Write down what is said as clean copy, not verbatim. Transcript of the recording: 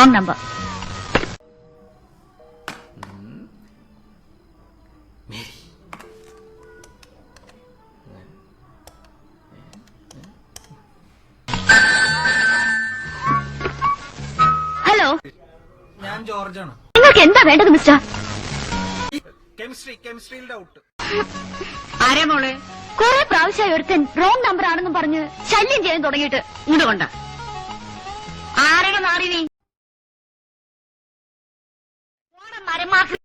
Wrong number. Hello, ഞാൻ ജോർജാണ്. നിങ്ങൾക്ക് എന്താ വേണ്ടത് മിസ്റ്റർ? കെമിസ്ട്രിയിൽ ഡൗട്ട്. ആരാ മോളെ? കുറെ പ്രാവശ്യമായി ഒരുത്തൻ റോങ് നമ്പർ ആണെന്നും പറഞ്ഞ് ശല്യം ചെയ്യാൻ തുടങ്ങിയിട്ട്. ഇങ്ങോട്ട് കൊണ്ട. ആരുടെ നാറി നീ? മരമാഫിയ